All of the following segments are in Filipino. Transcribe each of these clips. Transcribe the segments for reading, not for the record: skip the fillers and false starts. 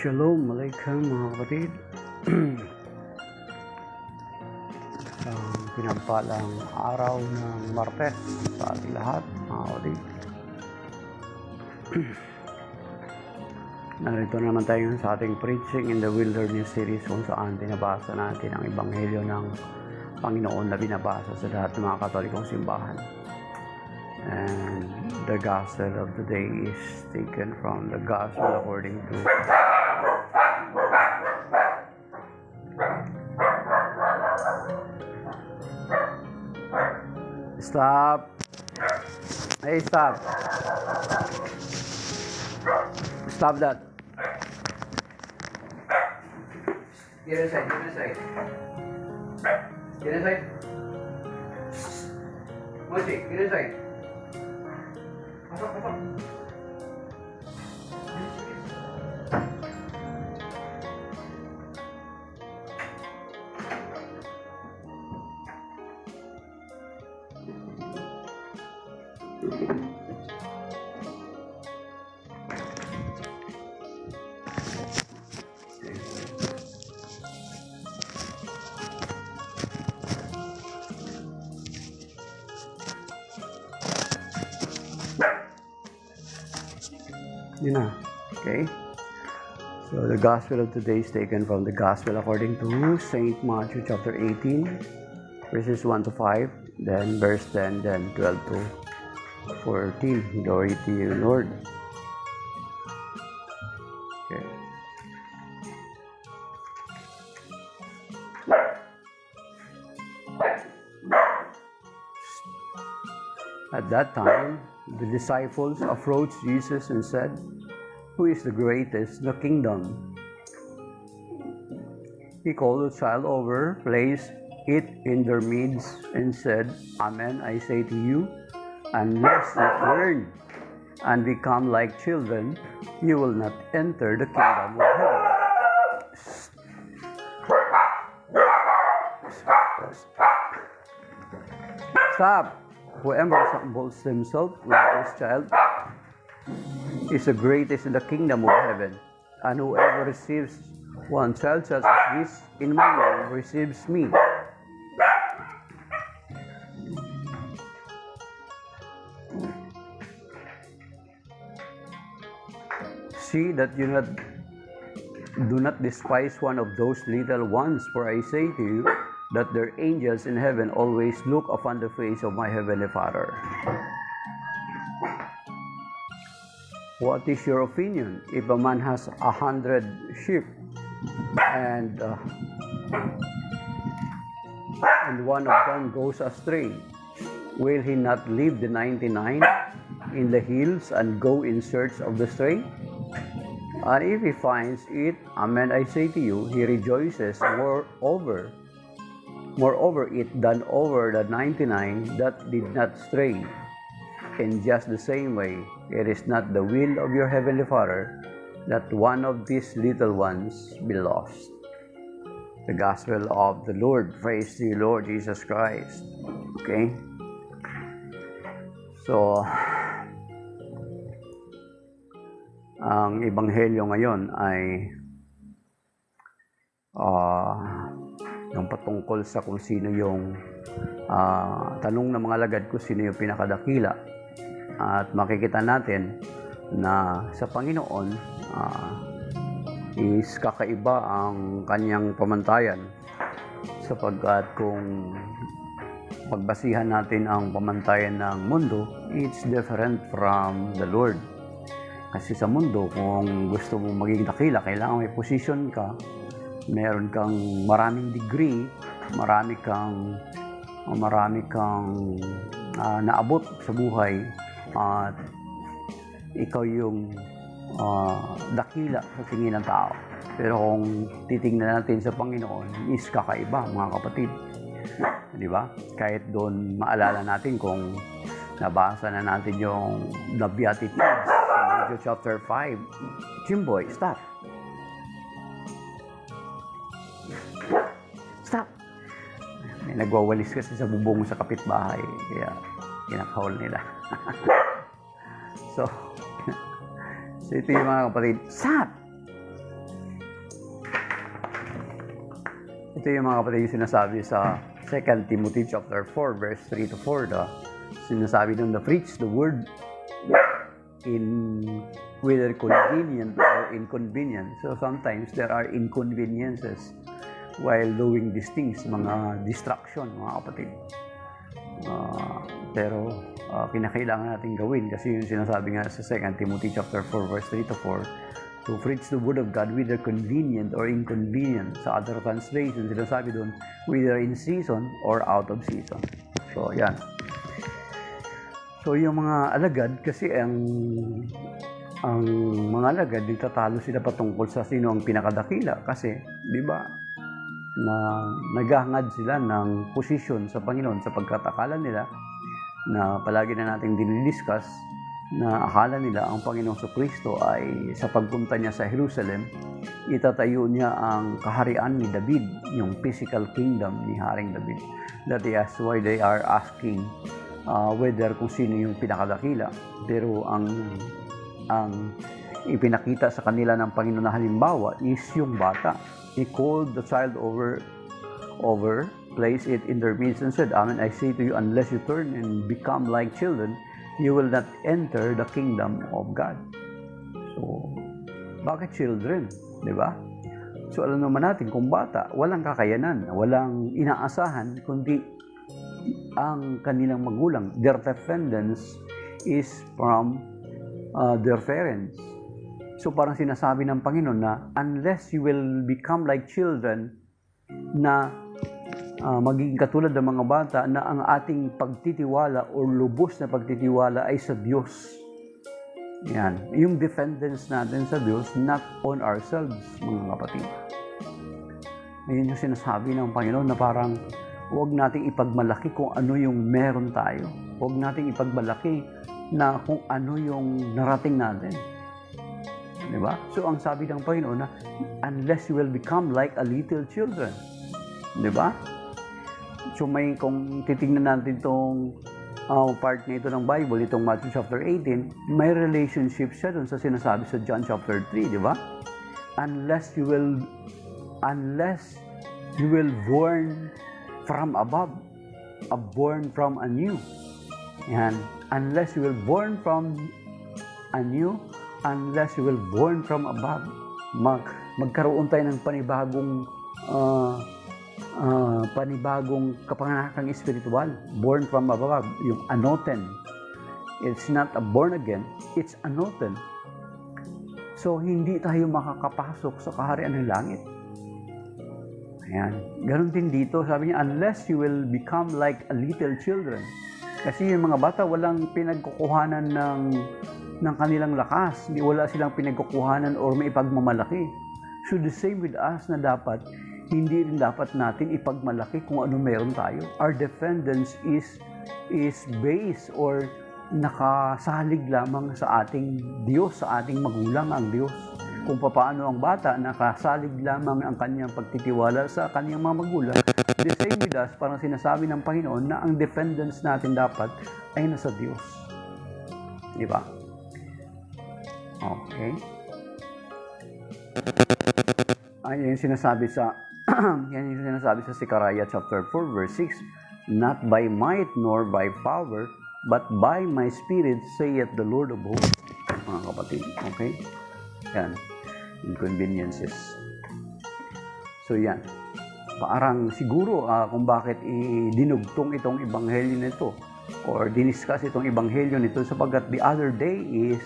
Shalom Alaikum mga kapatid. Isang pinagpalang araw ng Martes sa ating lahat mga kapatid. Narito naman tayo sa ating Preaching in the Wilderness series kung saan binabasa natin ang Ebanghelyo ng Panginoon na binabasa sa lahat ng mga Katolikong simbahan. And the gospel of the day is taken from the gospel according to Stop. Hey, stop. Stop that. Get inside, get inside. Get inside. Mochi, get inside. Pasok, pasok. Yun na. Okay? So, the Gospel of today is taken from the Gospel according to St. Matthew chapter 18, verses 1 to 5, then verse 10, then 12 to 14. Glory to you, Lord. Okay. At that time, the disciples approached Jesus and said, "Who is the greatest in the kingdom?" He called the child over, placed it in their midst, and said, "Amen, I say to you, unless you turn and become like children, you will not enter the kingdom of heaven." Stop! Whoever humbles himself like this child is the greatest in the kingdom of heaven. And whoever receives one child such as this in my name receives me. See that you do not despise one of those little ones, for I say to you that their angels in heaven always look upon the face of my heavenly Father. What is your opinion? If a man has 100 sheep and one of them goes astray, will he not leave the 99 in the hills and go in search of the stray? And if he finds it, amen, I say to you, he rejoices moreover it than over the 99 that did not stray. In just the same way, it is not the will of your heavenly Father that one of these little ones be lost. The Gospel of the Lord. Praise to you, Lord Jesus Christ. Okay? So, ang Ebanghelyo ngayon ay yung patungkol sa kung sino yung tanong ng mga lagad ko, sino yung pinakadakila. At makikita natin na sa Panginoon is kakaiba ang kanyang pamantayan, sapagkat kung pagbasihan natin ang pamantayan ng mundo, it's different from the Lord. Kasi sa mundo, kung gusto mong maging dakila, kailangan may position ka, meron kang maraming degree, marami kang naabot sa buhay, at ikaw yung dakila sa tingin ng tao. Pero kung titingnan natin sa Panginoon, is kakaiba mga kapatid. Di ba? Kahit doon maalala natin kung nabasa na natin yung The Beatitudes sa Matthew chapter 5. Jimboy, stop! Stop! May nagwawalis kasi sa bubong sa kapitbahay, kaya kinakahol nila. So ito yung mga kapatid, stop! Ito yung mga kapatid yung sinasabi sa 2 Timothy chapter 4, verse 3 to 4. Sinasabi doon na preach the word in whether convenient or inconvenient. So sometimes there are inconveniences while doing these things, mga distraction, mga kapatid. Pero kinakailangan natin gawin kasi yung sinasabi nga sa 2 Timothy chapter 4, verse 3 to 4, to preach the word of God whether convenient or inconvenient. Sa other translation, sinasabi doon, whether in season or out of season. So, yan. So, yung mga alagad, kasi ang mga alagad, nagtatalo sila patungkol sa sino ang pinakadakila. Kasi, di ba, na naghahangad sila ng posisyon sa Panginoon sa pagkatakala nila na palagi na natin dinidiscuss na akala nila ang Panginoong Kristo ay sa pagpunta niya sa Jerusalem, itatayo niya ang kaharian ni David, yung physical kingdom ni Haring David. That is why they are asking whether kung sino yung pinakadakila. Pero ang ipinakita sa kanila ng Panginoon na halimbawa is yung bata. He called the child over, placed it in their midst and said, Amen, I say to you, unless you turn and become like children, you will not enter the kingdom of God. So, bakit children? Di ba? So, alam naman natin, kung bata, walang kakayanan, walang inaasahan, kundi ang kanilang magulang. Their dependence is from their parents. So, parang sinasabi ng Panginoon na unless you will become like children na magiging katulad ng mga bata na ang ating pagtitiwala o lubos na pagtitiwala ay sa Diyos. Yan. Yung dependence natin sa Diyos, not on ourselves, mga kapatid. Ayun yung sinasabi ng Panginoon na parang huwag nating ipagmalaki kung ano yung meron tayo. Huwag nating ipagmalaki na kung ano yung narating natin. Diba? So, ang sabi ng Panginoon na unless you will become like a little children. Diba? So kung titingnan natin itong part na ito ng Bible, itong Matthew chapter 18, may relationship siya dun sa sinasabi sa John chapter 3, di ba? Unless you will born from above, born from anew. Yan. Unless you will born from anew, unless you will born from above. Magkaroon tayo ng panibagong kapanganakang espiritual, born from above, yung anoten. It's not a born again, it's anoten. So, hindi tayo makakapasok sa kaharian ng langit. Ayan. Ganon din dito, sabi niya, unless you will become like a little children. Kasi yung mga bata, walang pinagkukuhanan ng kanilang lakas. Wala silang pinagkukuhanan or may ipagmamalaki. So, the same with us na hindi rin dapat natin ipagmalaki kung ano meron tayo. Our dependence is based or nakasalig lamang sa ating Diyos, sa ating magulang ang Diyos. Kung paano ang bata, nakasalig lamang ang kanyang pagtitiwala sa kanyang mga magulang. The same with us, parang sinasabi ng Panginoon na ang dependence natin dapat ay nasa Diyos. Di ba? Okay. Yan yung sinasabi sa Zechariah chapter 4 verse 6, not by might nor by power, but by my spirit saith the Lord of hosts. Mga kapatid, okay? Yan, inconveniences. So yan, parang siguro kung bakit dinugtong itong ebanghelyo nito or diniscuss itong ebanghelyo nito sapagkat the other day is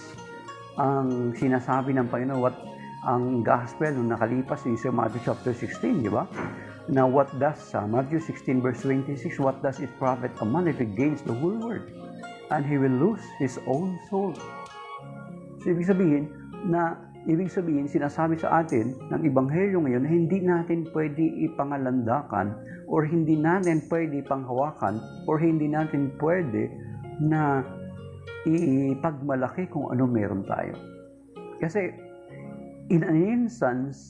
ang sinasabi ng Panginoon ang gospel nung nakalipas sa Matthew chapter 16, di ba? Na what does, Matthew 16 verse 26, what does it profit a man if he gains the whole world and he will lose his own soul? So, ibig sabihin, sinasabi sa atin ng ebanghelyo ngayon na hindi natin pwede ipangalandakan or hindi natin pwede ipanghawakan or hindi natin pwede na ipagmalaki kung ano meron tayo. Kasi, in an instance,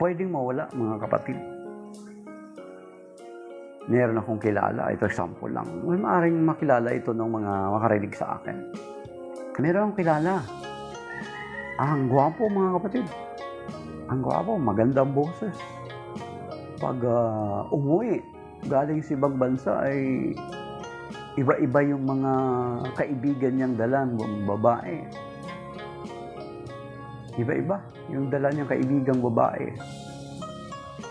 pwedeng mawala, mga kapatid. Meron akong kilala, ito example lang. Maaaring makilala ito ng mga makarinig sa akin. Meron akong kilala. Ang gwapo, mga kapatid. ang gwapo, magandang boses. Pag umuwi, galing sa ibang bansa ay iba-iba yung mga kaibigan niyang dalang babae. Iba-iba yung dala niyang kaibigang babae.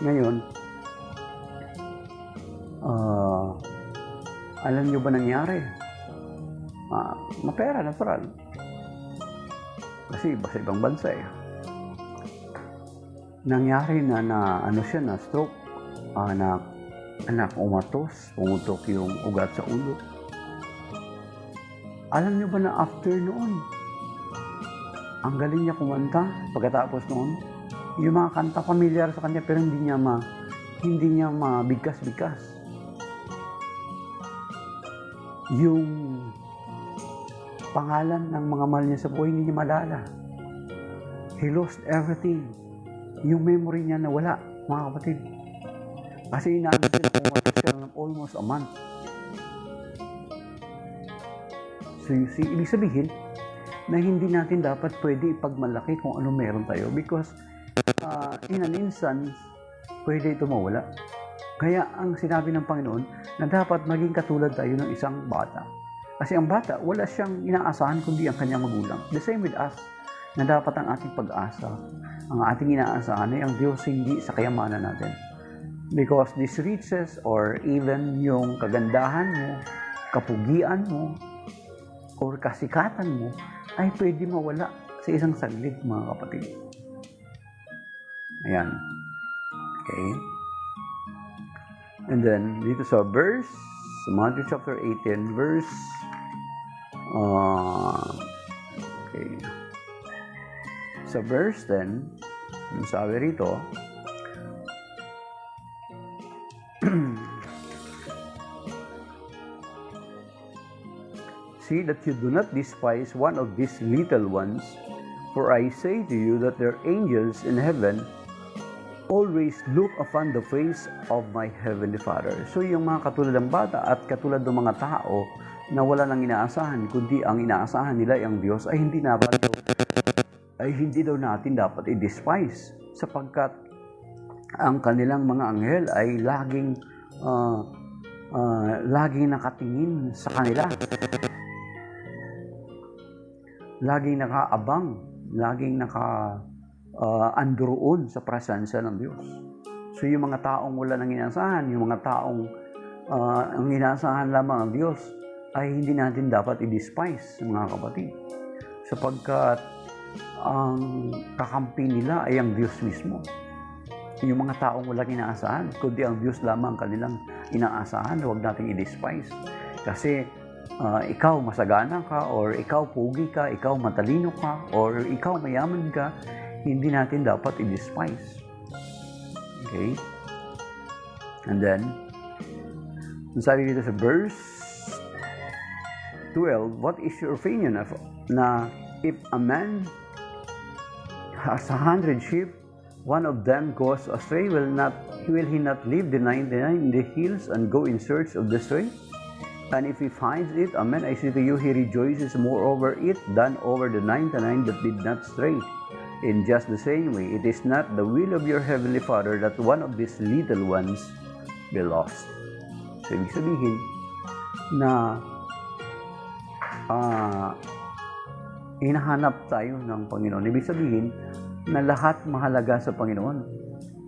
Ngayon, alam niyo ba nangyari? Mapera, natural. Kasi iba sa ibang bansa eh. Nangyari na ano siya, na stroke, umatos, pumutok yung ugat sa ulo. Alam niyo ba na after noon, ang galing niya kumanta pagkatapos noon, yung mga kanta pamilyar sa kanya pero hindi niya mabigkas-bigkas. Yung pangalan ng mga mahal niya sa buhay hindi niya malala. He lost everything. Yung memory niya nawala, mga kapatid. Kasi inaanap sila pumatok siya ng almost a month. So you see, ibig sabihin na hindi natin dapat pwede ipagmalaki kung ano meron tayo because in an instance, pwede ito mawala. Kaya ang sinabi ng Panginoon na dapat maging katulad tayo ng isang bata. Kasi ang bata, wala siyang inaasahan kundi ang kanyang magulang. The same with us, na dapat ang ating pag-asa, ang ating inaasahan ay ang Diyos, hindi sa kayamanan natin. Because these riches or even yung kagandahan mo, kapugian mo, or kasikatan mo, ay pwede mawala sa isang saglit, mga kapatid. Ayan. Okay. And then, dito sa verse, sa Matthew chapter 18, verse, okay. Sa verse 10, sabi rito, see that you do not despise one of these little ones, for I say to you that their angels in heaven always look upon the face of my heavenly Father. So yung mga katulad ng bata at katulad ng mga tao na wala nang inaasahan, kundi ang inaasahan nila ay ang Diyos, ay hindi daw natin dapat i-despise, sapagkat ang kanilang mga anghel ay laging nakatingin sa kanila. Laging nakaabang, laging androon sa presensya ng Diyos. So yung mga taong wala nang inaasahan, yung mga taong ang inaasahan lamang ng Diyos, ay hindi natin dapat i-despise, mga kapatid. Sapagkat ang kakampi nila ay ang Diyos mismo. Yung mga taong walang inaasahan, kundi ang Diyos lamang kanilang inaasahan, huwag natin i-despise. Kasi ikaw masagana ka, or ikaw pugi ka, ikaw matalino ka, or ikaw mayaman ka, hindi natin dapat i-despise. Okay? And then, sabi dito sa verse 12, what is your opinion of na if a man has 100 sheep, one of them goes astray, will he not leave the 99 in the hills and go in search of the stray? And if he finds it, amen, I say to you, he rejoices more over it than over the 99 that did not stray. In just the same way, it is not the will of your heavenly Father that one of these little ones be lost. So, ibig sabihin na hinahanap tayo ng Panginoon. Ibig sabihin na lahat mahalaga sa Panginoon.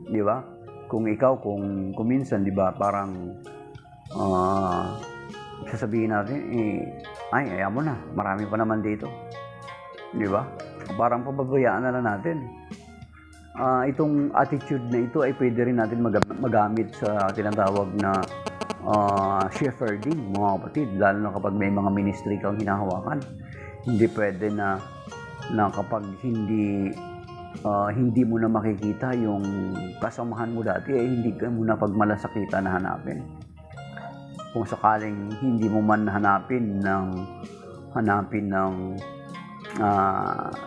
Di ba? Kung minsan, di ba, parang sasabihin natin, ayaw mo na, marami pa naman dito. Di ba? Parang pababayaan na lang natin. Itong attitude na ito ay pwede rin natin magamit sa tinatawag na shepherding, mga kapatid, lalo na kapag may mga ministry kang hinahawakan. Hindi pwede na kapag hindi mo na makikita yung kasamahan mo dati, ay hindi ka muna pagmalasakita na hanapin. Kung sakaling hindi mo man hanapin ng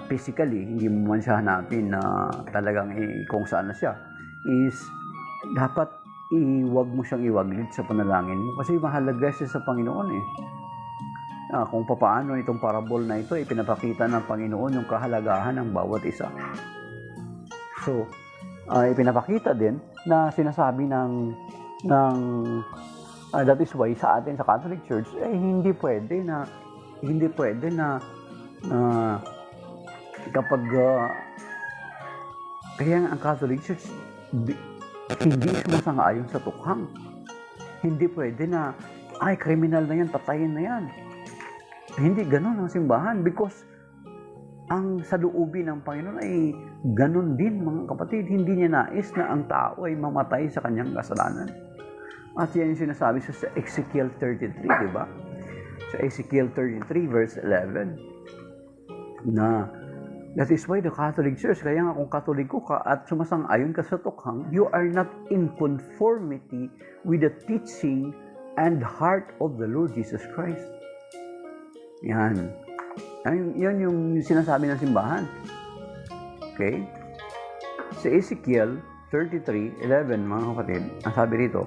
physically, hindi mo man siya hanapin na talagang kung saan na siya, is dapat iwag mo siyang iwaglit sa panalangin mo kasi mahalaga siya sa Panginoon eh. Kung papaano itong parable na ito ay pinapakita ng Panginoon yung kahalagahan ng bawat isa. So, ipinapakita din na sinasabi that is why sa atin sa Catholic Church hindi pwede na kapag kaya ang Catholic Church hindi sumasang-ayon sa tukhang. Hindi pwede na kriminal na yan, patayin na yan. Hindi ganun ang simbahan because ang saloobin ng Panginoon ay ganun din, mga kapatid. Hindi niya nais na ang tao ay mamatay sa kanyang kasalanan. At yan yung sinasabi sa Ezekiel 33, di ba? Sa Ezekiel 33 verse 11 na that is why the Catholic Church, kaya nga kung Katoliko ka at sumasang-ayon ka sa tukhang, you are not in conformity with the teaching and heart of the Lord Jesus Christ. Yan. Yan yung sinasabi ng simbahan. Okay? Sa Ezekiel 33:11, mga kapatid, ang sabi rito,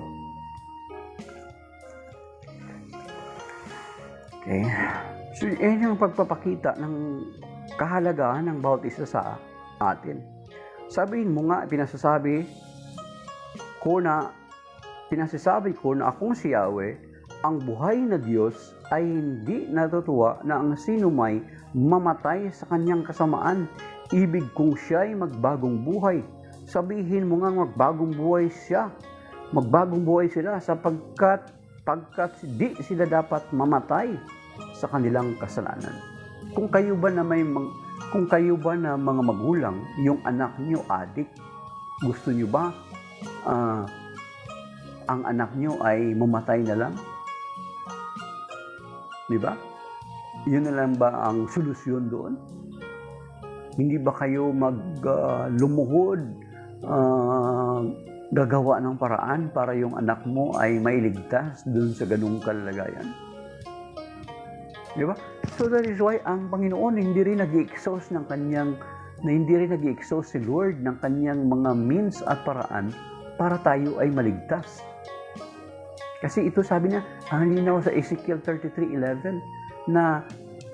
okay, so yan yung pagpapakita ng kahalagahan ng bawat isa sa atin. Sabihin mo nga, pinasasabi ko na akong si Yahweh, ang buhay na Diyos ay hindi natutuwa na ang sino may mamatay sa kanyang kasamaan. Ibig kong siya ay magbagong buhay. Sabihin mo nga magbagong buhay siya. Magbagong buhay sila sapagkat di sila dapat mamatay sa kanilang kasalanan. Kung kayo ba na mga magulang, yung anak niyo adik, gusto niyo ba ang anak niyo ay mamatay na lang? Di ba? Yun na lang ba ang solusyon doon? Hindi ba kayo lumuhod, gagawa ng paraan para yung anak mo ay mailigtas doon sa ganung kalagayan? Di ba? So that is why ang Panginoon hindi rin nag-i-exhaust si Lord ng kanyang mga means at paraan para tayo ay maligtas. Kasi ito sabi niya, ang linaw sa Ezekiel 33:11 na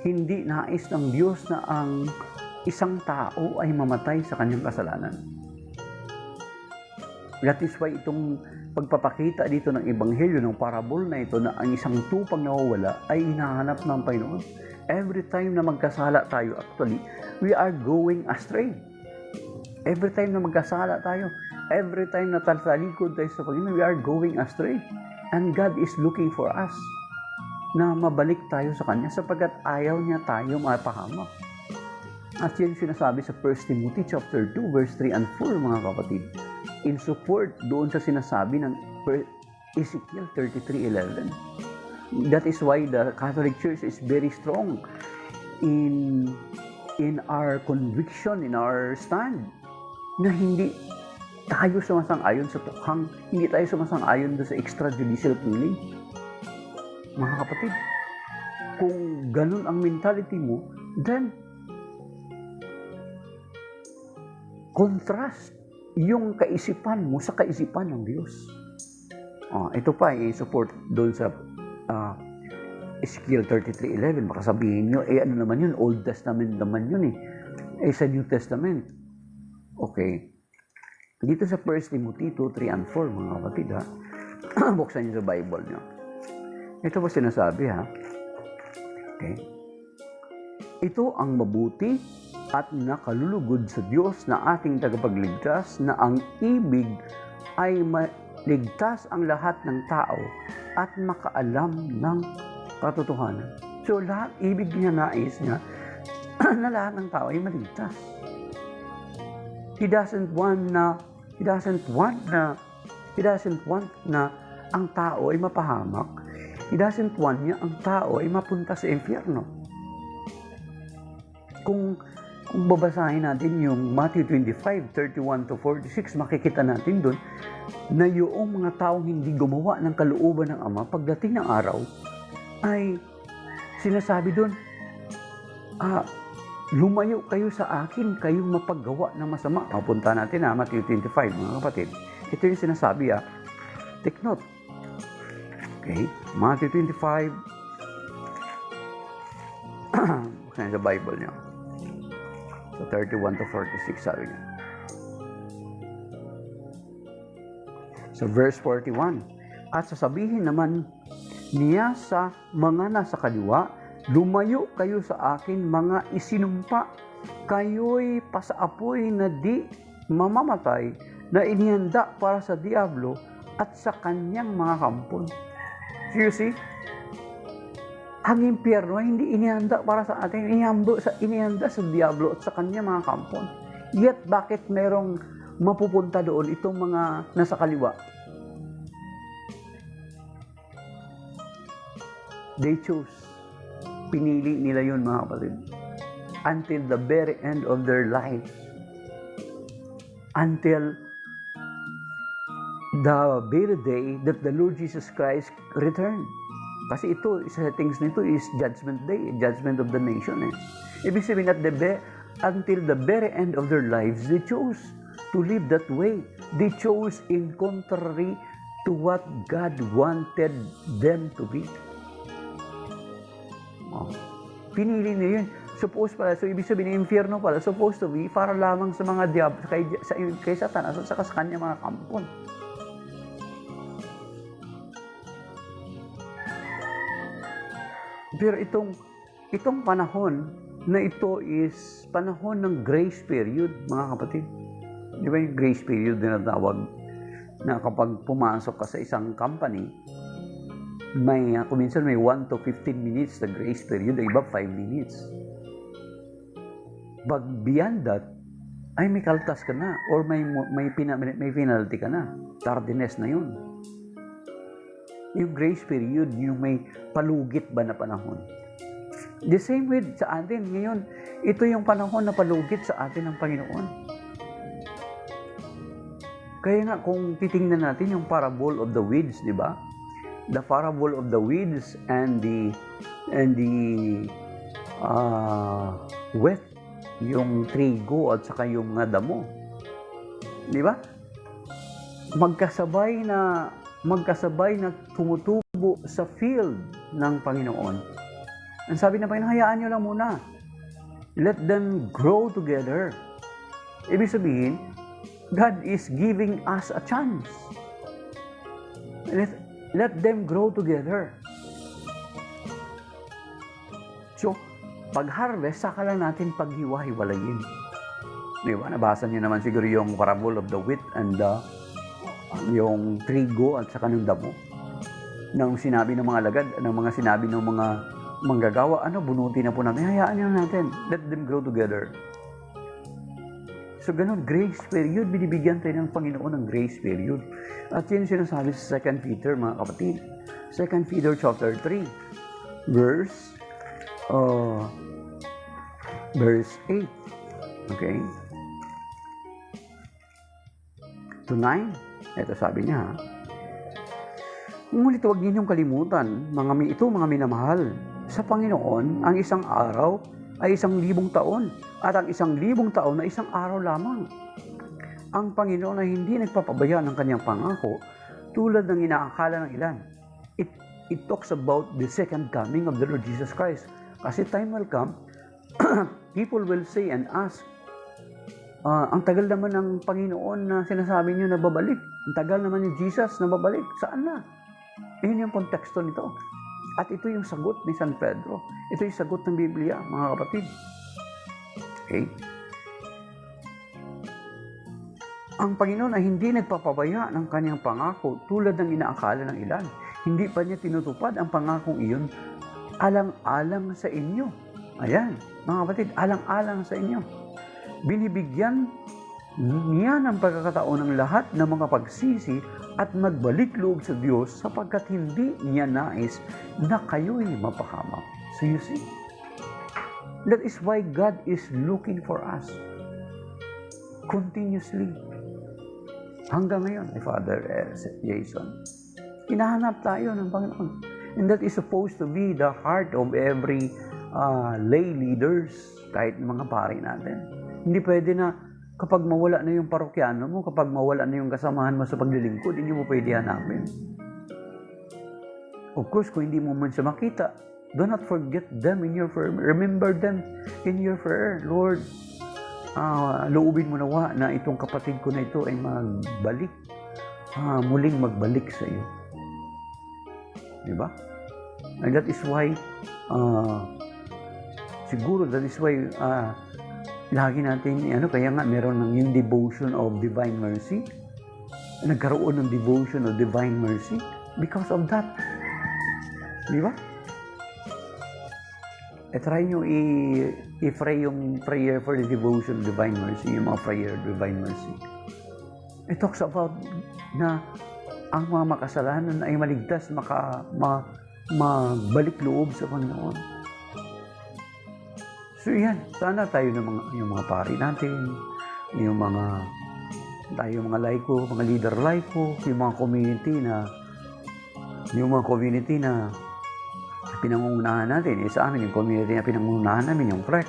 hindi nais ng Diyos na ang isang tao ay mamatay sa kanyang kasalanan. That is why itong pagpapakita dito ng Ebanghelyo, ng parable na ito na ang isang tupang nawawala ay hinahanap ng Panginoon. Every time na magkasala tayo, actually, we are going astray. Every time na magkasala tayo, every time na talikod tayo sa Panginoon, we are going astray. And God is looking for us na mabalik tayo sa Kanya sapagkat ayaw niya tayo mapahamak. At yan sinasabi sa 1 Timothy chapter 2, verse 3 and 4, mga kapatid. In support doon sa sinasabi ng Ezekiel 33:11. That is why the Catholic Church is very strong in our conviction, in our stand, na hindi tayo sumasang-ayon sa tukhang, hindi tayo sumasang-ayon sa extrajudicial killing. Mga kapatid, kung ganun ang mentality mo, then contrast yung kaisipan mo sa kaisipan ng Diyos. Ito pa, i-support doon sa Ezekiel 33:11. Baka sabihin nyo, ano naman yun? Old Testament naman yun sa New Testament. Okay. Dito sa 1 Timothy 2:3 and 4, mga kapatid, buksan nyo sa Bible nyo. Ito ba sinasabi, Okay. Ito ang mabuti at nakalulugod sa Diyos na ating tagapagligtas, na ang ibig ay maligtas ang lahat ng tao at makaalam ng katotohanan. So, ibig niya, nais niya na lahat ng tao ay maligtas. He doesn't want na ang tao ay mapahamak. He doesn't want niya ang tao ay mapunta sa impyerno. Kung babasahin natin yung Matthew 25:31-46, makikita natin doon na yung mga taong hindi gumawa ng kalooban ng Ama, pagdating ng araw, ay sinasabi doon, lumayo kayo sa akin, kayong mapaggawa ng masama. Mapunta natin Matthew 25, mga kapatid. Ito yung sinasabi, take note. Okay, Matthew 25, sa Bible niyo. So 31-46 sabi niya. So verse 41, at sasabihin naman niya sa mga nasa kaliwa, lumayo kayo sa akin mga isinumpa, kayo'y pasaapoy na di mamamatay, na inihanda para sa diablo at sa kanyang mga kampon. So you see, ang impyerno ay hindi inihanda para sa atin, inihanda sa diablo at sa kanyang mga kampon. Yet bakit merong mapupunta doon itong mga nasa kaliwa? They chose. Pinili nila yun, mga kapatid. Until the very end of their lives. Until the very day that the Lord Jesus Christ returned. Kasi ito, settings nito is Judgment Day, Judgment of the nation. Ibig sabihin until the very end of their lives, they chose to live that way. They chose in contrary to what God wanted them to be. Pinili niya yun. Supposed pala, so ibig sabihin ng impyerno pala, supposed to be para lamang sa mga diablo, kay Satanas at saka sa kanya mga kampon. Pero itong panahon na ito is panahon ng grace period, mga kapatid. Di ba yung grace period na tawag na kapag pumasok ka sa isang company, minsan may 1 to 15 minutes na grace period, iba 5 minutes. But beyond that, ay may kaltas ka na or may penalty ka na. Tardiness na yun. Yung grace period, yung may palugit ba na panahon. The same with sa atin ngayon, ito yung panahon na palugit sa atin ng Panginoon. Kaya nga kung titingnan natin yung parable of the weeds, di ba? The parable of the weeds and the wheat, yung trigo at saka yung damo. Di ba? Magkasabay na tumutubo sa field ng Panginoon. Ang sabi ng Panginoon, hayaan nyo lang muna. Let them grow together. Ibig sabihin, God is giving us a chance. Let them grow together. So, pag-harvest, saka lang natin paghiwa-hiwalayin. Di ba? Nabasa niyo naman siguro yung parable of the wheat and yung trigo at saka ng damo. Nang sinabi ng mga alagad, sinabi ng mga manggagawa, bunuti na po natin, hayaan nyo natin. Let them grow together. So, ganun, grace period, binibigyan tayo ng Panginoon ng grace period. At yun sinasabi sa 2 Peter, mga kapatid. 2 Peter chapter 3, verse 8. Okay? To 9. Ito sabi niya, ngunit huwag ninyong kalimutan, mga minamahal, sa Panginoon, ang isang araw ay 1,000 taon, at ang 1,000 taon na isang araw lamang. Ang Panginoon ay hindi nagpapabaya ng kanyang pangako, tulad ng inaakala ng ilan. It talks about the second coming of the Lord Jesus Christ. Kasi time will come, people will say and ask, ang tagal naman ng Panginoon na sinasabi niyo na babalik. Ang tagal naman ni Jesus na babalik. Saan na? Yun yung konteksto nito. At ito yung sagot ni San Pedro. Ito yung sagot ng Biblia, mga kapatid. Okay? Ang Panginoon ay hindi nagpapabaya ng kanyang pangako tulad ng inaakala ng ilan. Hindi pa niya tinutupad ang pangakong iyon alang-alang sa inyo. Ayan, mga kapatid, alang-alang sa inyo. Binibigyan niya ng pagkakataon ng lahat ng mga pagsisi at magbalik loob sa Diyos sapagkat hindi niya nais na kayo'y mapahamak. So you see, that is why God is looking for us continuously. Hanggang ngayon, Father Jason, hinahanap tayo ng Panginoon. And that is supposed to be the heart of every lay leaders, kahit mga pari natin. Hindi pwede na kapag mawala na yung parokyano mo, kapag mawala na yung kasamahan mo sa paglilingkod, hindi mo pwede hanapin. Of course, kung hindi mo man siya makita, do not forget them in your prayer. Remember them in your prayer. Lord, loobin mo nawa na itong kapatid ko na ito ay magbalik muling magbalik sa iyo. Di ba? And that is why, siguro that is why, lagi natin, kaya nga meron ng yung devotion of divine mercy. Nagkaroon ng devotion of divine mercy because of that. Di ba? Try nyo i-pray yung prayer for the devotion of divine mercy, yung mga prayer of divine mercy. It talks about na ang mga makasalanan ay maligtas, magbalik loob sa Panginoon. So yan, sana tayo yung mga pari natin, yung mga laiko, mga leader laiko, yung mga community na pinangungunahan natin. Sa amin, yung community na pinangungunahan namin, yung FREX.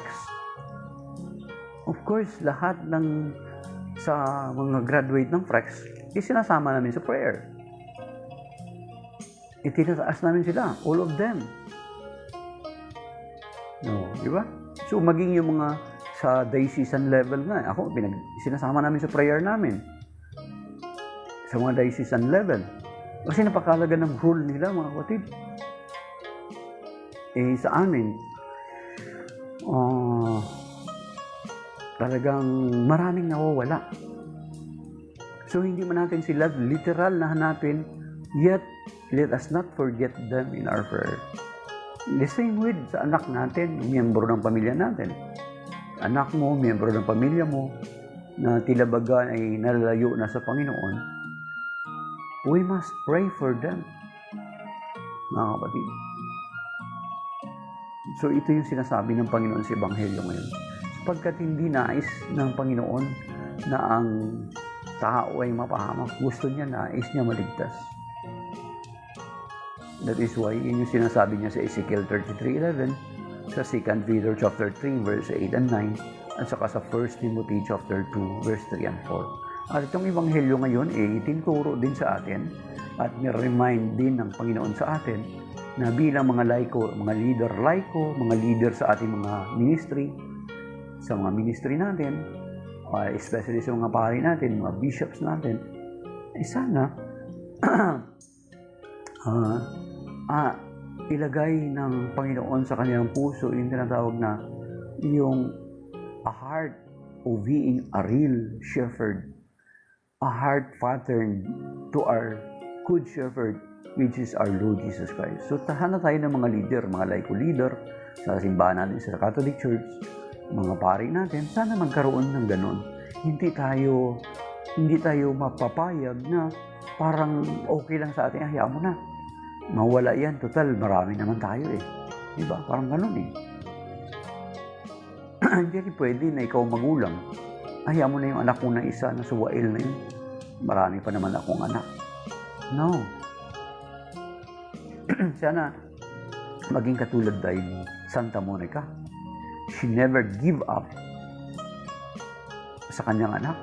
Of course, lahat sa mga graduate ng FREX, isinasama namin sa prayer. Itinataas namin sila, all of them. No, di ba? So, maging yung mga sa diocesan level nga, sinasama namin sa prayer namin. Sa mga diocesan level. Kasi napakalaga ng role nila, mga kapatid. Sa amin, talagang maraming nawawala. So, hindi man natin sila literal na hanapin, yet, let us not forget them in our prayer. The same with sa anak natin, miyembro ng pamilya natin. Anak mo, miyembro ng pamilya mo, na tila baga ay nalalayo na sa Panginoon, we must pray for them, mga kapatid. So, ito yung sinasabi ng Panginoon sa Ebanghelyo ngayon. Sapagkat hindi nais ng Panginoon na ang tao ay mapahamak. Gusto niya, nais niya maligtas. That is why, yun yung sinasabi niya sa Ezekiel 33:11, sa 2 Peter chapter 3, verse 8 and 9, at saka sa 1 Timothy chapter 2, verse 3 and 4. At itong Ebanghelyo ngayon, itinuturo din sa atin at ni-remind din ng Panginoon sa atin na bilang mga laiko, mga leader sa ating mga ministry, sa mga ministry natin, especially sa mga pari natin, mga bishops natin, sana ilagay ng Panginoon sa kanilang puso yung tinatawag na yung a heart of being a real shepherd, a heart pattern to our good shepherd, which is our Lord Jesus Christ. So, tahan na tayo ng mga leader, mga laiko leader, sa simbahan natin sa Catholic Church, mga pari natin, sana magkaroon ng ganon. Hindi tayo mapapayag na parang okay lang sa atin, hayaan mo na. Mawala yan, total, marami naman tayo eh. Diba? Parang ganon eh. Hindi rin pwede na ikaw magulang. Hayaan mo na yung anak mo na isa na suwail na yun. Marami pa naman akong anak. No. Sana maging katulad tayo ni Santa Monica. She never give up sa kanyang anak.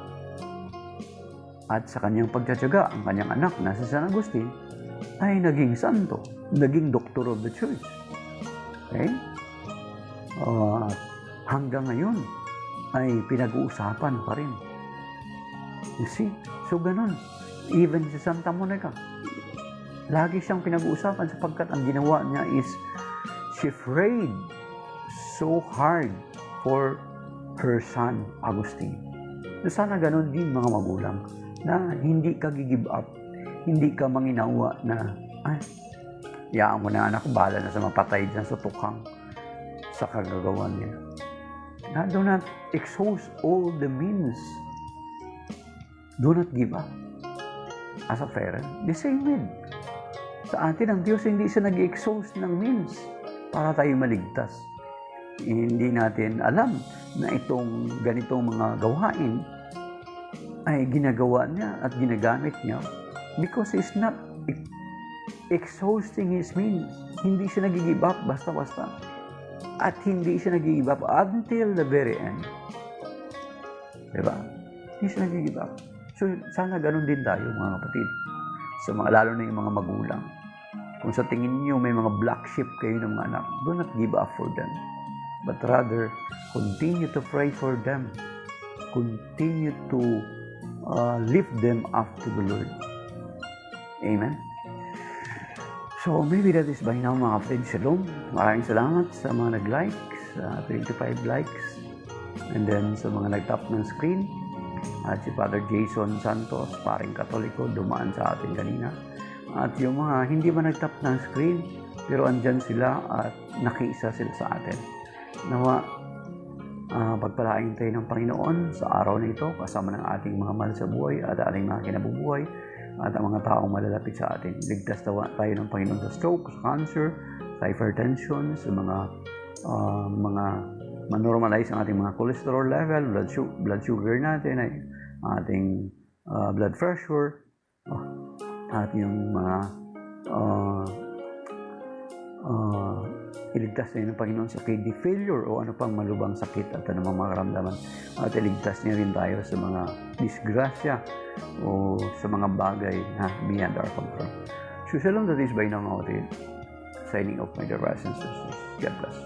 At sa kanyang pagtsatsaga, ang kanyang anak na si San Agustin ay naging santo, naging doctor of the church. Okay? Hanggang ngayon ay pinag-uusapan pa rin. You see? So, ganun. Even si Santa Monica, lagi siyang pinag-uusapan sapagkat ang ginawa niya is she prayed so hard for her son, Agustin. So, sana ganun din mga magulang na hindi ka give up, hindi ka manginawa na yaan mo na anak, bahala na sa mapatay dyan sa tukang sa kagagawa niya. Na do not exhaust all the means. Do not give up. As a parent, the same with sa atin, ang Diyos hindi siya nag-exhaust ng means para tayo maligtas. Hindi natin alam na itong ganitong mga gawain ay ginagawa niya at ginagamit niya because He's not exhausting His means. Hindi siya nag-give up basta-basta. At hindi siya nag-give up until the very end. Diba? Hindi siya nag-give up. So, sana ganun din tayo, mga kapatid. Sa mga, lalo na yung mga magulang. Kung sa tingin niyo may mga black sheep kayo ng mga anak, do not give up for them. But rather, continue to pray for them. Continue to lift them up to the Lord. Amen. So maybe that is by now mga kapatid. Shalom. Maraming salamat sa mga nag-like, sa 25 likes. And then sa mga nag-tap ng screen. At si Father Jason Santos, paring Katoliko, dumaan sa atin kanina. At yung mga hindi man nag-tap ng screen, pero andyan sila at nakiisa sila sa atin. Nawa, pagpalain tayo ng Panginoon sa araw na ito, kasama ng ating mga mahal sa buhay at ating mga kinabubuhay at ang mga taong malalapit sa atin. Ligtas tayo ng Panginoon sa stroke, sa cancer, sa hypertension, sa mga manormalize ang ating mga cholesterol level, blood sugar natin, ay ating blood pressure, at yung mga iligtas niya ng Panginoon sa kidney failure o ano pang malubang sakit at anumang mga karamdaman. At iligtas niya rin tayo sa mga disgrasya o sa mga bagay na beyond our control. So, shalom, that is by now, signing off, my dear brothers and sisters. God bless.